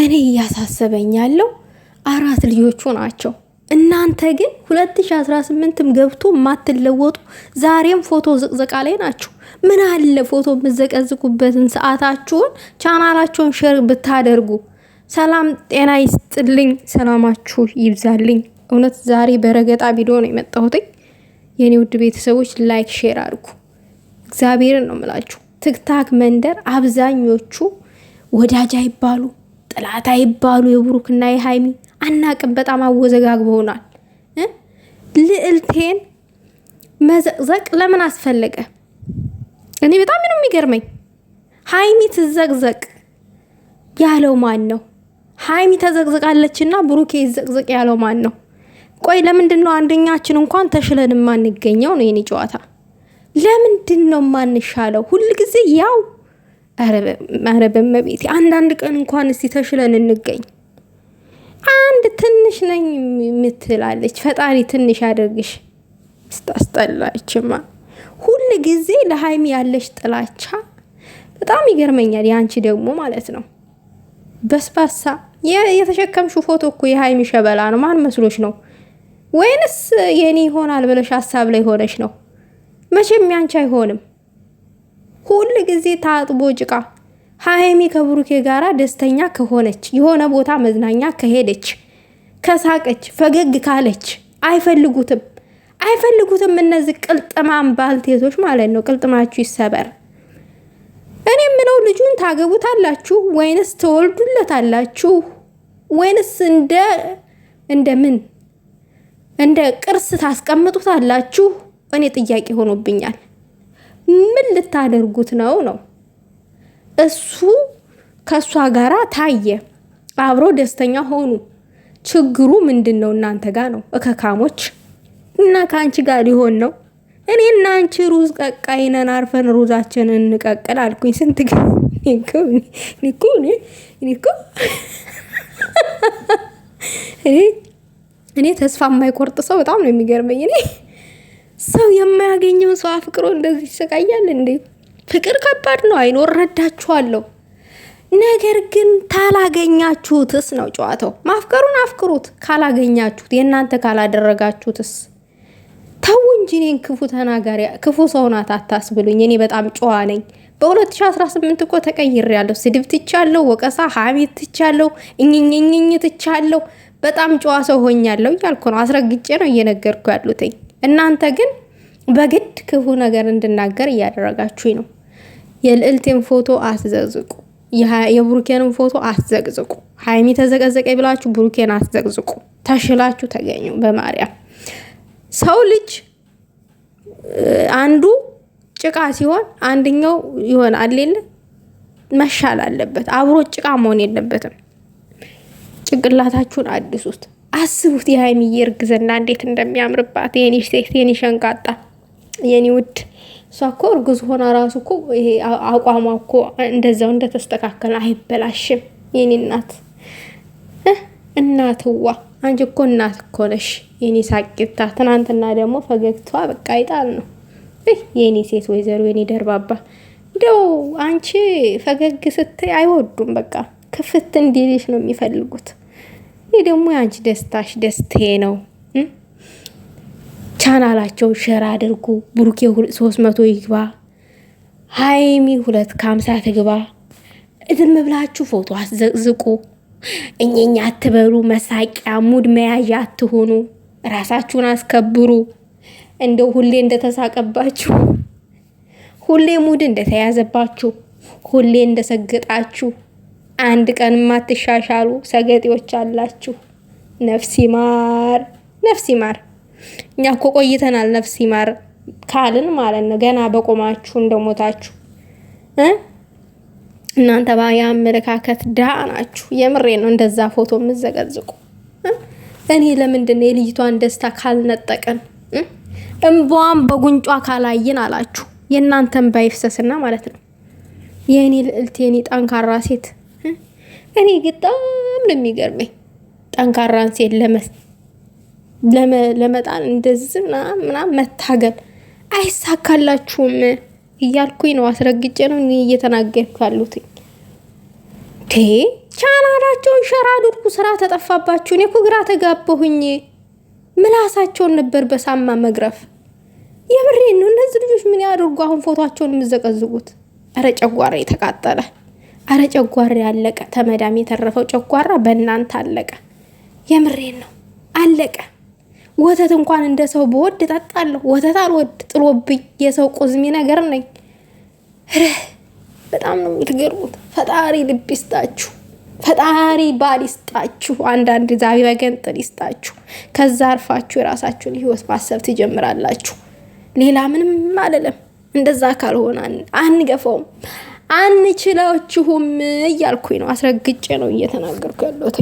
እኔ እያሳሰበኝ ያለው 4 ልጆቹ ናቸው። እናንተ ግን 2018ም ገብቶ ማትለወጡ ዛሬም ፎቶ ዝቅዝቃ ላይ ናችሁ። ምን አለ ፎቶ የምዘቀዝቁበትን ሰዓታችሁን ቻናላችሁን ሼር ብታደርጉ። ሰላም ጤና ይስጥልኝ፣ ሰላማችሁ ይብዛልኝ። እውነት ዛሬ በረገጣ ቪዲዮ ነው የመጣሁት። የኔ ውድ ቤተሰቦች ላይክ ሼር አድርጉ። እግዚአብሔርን ነው የምላችሁ። ቲክታክ መንደር አብዛኞቹ ወዳጅ አይባሉ ጥላት አይባሉ የብሩክና የሃይሚ አናቅም። በጣም አወዘጋግበውናል። ልዕልቴን መዘቅዘቅ ለምን አስፈለገ? እኔ በጣም ነው የሚገርመኝ። ሃይሚ ትዘቅዘቅ ያለው ማን ነው? ሃይሚ ተዘቅዝቃለችና ብሩኬ ይዘቅዘቅ ያለው ማን ነው? ቆይ ለምንድን ነው አንደኛችን እንኳን ተሽለን ማንገኘው ነው የኔ ጨዋታ? ለምንድን ነው ማንሻለው? ሁሉ ጊዜ ያው አረ በመቤቴ አንዳንድ ቀን እንኳን እስቲ ተሽለን እንገኝ። አንድ ትንሽ ነኝ ምትላለች። ፈጣሪ ትንሽ ያደርግሽ። ስታስጠላችማ ሁሉ ጊዜ ለሃይሚ ያለሽ ጥላቻ በጣም ይገርመኛል። ያንቺ ደግሞ ማለት ነው በስባሳ የተሸከምሽው ፎቶ እኮ የሃይሚ ሸበላ ነው። ማን መስሎሽ ነው? ወይንስ የኔ ይሆናል ብለሽ ሐሳብ ላይ ሆነሽ ነው? መቼም ያንቺ አይሆንም። ሁሉ ጊዜ ታጥቦ ጭቃ። ሃይሚ ከብሩኬ ጋራ ደስተኛ ከሆነች የሆነ ቦታ መዝናኛ ከሄደች ከሳቀች ፈገግ ካለች አይፈልጉትም እነዚህ ቅልጥማም ባልቴቶች ማለት ነው። ቅልጥማችሁ ይሰበር። እኔ የምለው ልጁን ታገቡታላችሁ ወይንስ ተወልዱለታላችሁ ወይንስ እንደምን እንደ ቅርስ ታስቀምጡታላችሁ? እኔ ጥያቄ ሆኖብኛል። ምን ልታደርጉት ነው? እሱ ከሷ ጋራ ታየ፣ አብሮ ደስተኛ ሆኑ። ችግሩ ምንድነው? እናንተ ጋር ነው እከካሞች። እና ካንቺ ጋር ሊሆን ነው። እኔ እና አንቺ ሩዝ ቀቃይነን አርፈን ሩዛችንን እንቀቅል አልኩኝ። ስንት እኔ ተስፋ የማይቆርጥ ሰው በጣም ነው የሚገርመኝ። እኔ ሰው የማያገኘው ሰው አፍቅሮ እንደዚህ ይሰቃያል እንዴ? ፍቅር ከባድ ነው። አይኖር ረዳችኋለሁ። ነገር ግን ካላገኛችሁትስ ነው ጨዋታው። ማፍቀሩን አፍቅሩት። ካላገኛችሁት የእናንተ ካላደረጋችሁትስ ተው እንጂ። እኔን ክፉ ተናጋሪ ክፉ ሰው ናት አታስብሉኝ። እኔ በጣም ጨዋ ነኝ። በ2018 እኮ ተቀይሬያለሁ። ስድብ ትቻለሁ፣ ወቀሳ ሀሜት ትቻለሁ፣ እኝኝኝኝ ትቻለሁ። በጣም ጨዋ ሰው ሆኛለሁ እያልኩ ነው። አስረግጬ ነው እየነገርኩ ያሉትኝ። እናንተ ግን በግድ ክፉ ነገር እንድናገር እያደረጋችሁኝ ነው። የልዕልቴን ፎቶ አትዘቅዝቁ፣ የብሩኬንን ፎቶ አትዘቅዝቁ። ሃይሚ ተዘቀዘቀ ብላችሁ ብሩኬን አትዘቅዝቁ። ተሽላችሁ ተገኙ። በማርያም ሰው ልጅ አንዱ ጭቃ ሲሆን አንደኛው ይሆናል አይደል? መሻል አለበት። አብሮ ጭቃ መሆን የለበትም። ጭንቅላታችሁን አድሱት። አስቡት የሃይሚዬ እርግዝና እንዴት እንደሚያምርባት። የኔ ሴት፣ የኔ ሸንቃጣ፣ የኔ ውድ። እሷ እኮ እርግዝ ሆና ራሱ እኮ ይሄ አቋሟ እኮ እንደዛው እንደተስተካከለ አይበላሽም። የኔ እናትዋ፣ አንቺ እኮ እናት እኮ ነሽ የኔ ሳቂታ። ትናንትና ደግሞ ፈገግቷ በቃ ይጣል ነው። የኔ ሴት ወይዘሮ፣ የኔ ደርባባ። እንደው አንቺ ፈገግ ስትይ አይወዱም። በቃ ክፍት እንዲልሽ ነው የሚፈልጉት። ይህ ደግሞ የአንቺ ደስታሽ ደስታዬ ነው። ቻናላቸው ሼር አድርጉ። ብሩኬ 300 ይግባ፣ ሃይሚ 250 ትግባ። ዝም ብላችሁ ፎቶ አትዘቅዝቁ። እኛኛ አትበሉ። መሳቂያ ሙድ መያዣ አትሆኑ። ራሳችሁን አስከብሩ። እንደው ሁሌ እንደተሳቀባችሁ፣ ሁሌ ሙድ እንደተያዘባችሁ፣ ሁሌ እንደሰገጣችሁ አንድ ቀን ማትሻሻሉ ሰገጤዎች አላችሁ። ነፍስ ይማር፣ ነፍስ ይማር። እኛ እኮ ቆይተናል ነፍስ ይማር ካልን ማለት ነው። ገና በቆማችሁ እንደሞታችሁ እናንተ ባያመለካከት ዳ ናችሁ። የምሬ ነው። እንደዛ ፎቶ የምዘቀዝቁ እኔ ለምንድን ነው የልጅቷን ደስታ ካልነጠቀን እንባዋን በጉንጯ ካላየን አላችሁ። የእናንተን ባይፍሰስና ማለት ነው። የኔ ልዕልት፣ የኔ ጠንካራ ሴት። እኔ በጣም ነው የሚገርመኝ ጠንካራን ሴት ለመጣን እንደዚህ ምናምን መታገል አይሳካላችሁም እያልኩኝ ነው። አስረግጬ ነው እኔ እየተናገርኩ ያሉት። ቻናላቸውን ሸራ አድርጉ። ስራ ተጠፋባችሁ። እኔ እኮ ግራ ተጋባሁኝ። ምላሳቸውን ነበር በሳማ መግረፍ። የምሬን ነው። እነዚህ ልጆች ምን ያድርጉ አሁን ፎቶአቸውን የምዘቀዝቁት? አረ ጨጓራ የተቃጠለ፣ አረ ጨጓራ ያለቀ። ተመዳም የተረፈው ጨጓራ በእናንተ አለቀ። የምሬን ነው አለቀ። ወተት እንኳን እንደ ሰው በወድ እጠጣለሁ። ወተት አልወድ ጥሎብኝ የሰው ቁዝሚ ነገር ነኝ። በጣም ነው የምትገርሙት። ፈጣሪ ልብ ይስጣችሁ፣ ፈጣሪ ባል ይስጣችሁ፣ አንዳንድ ዛቢ በገንጥል ይስጣችሁ። ከዛ አርፋችሁ የራሳችሁን ህይወት ማሰብ ትጀምራላችሁ። ሌላ ምንም አልልም። እንደዛ ካልሆነ አንገፈውም፣ አንችላችሁም እያልኩኝ ነው። አስረግጬ ነው እየተናገርኩ ያለሁት።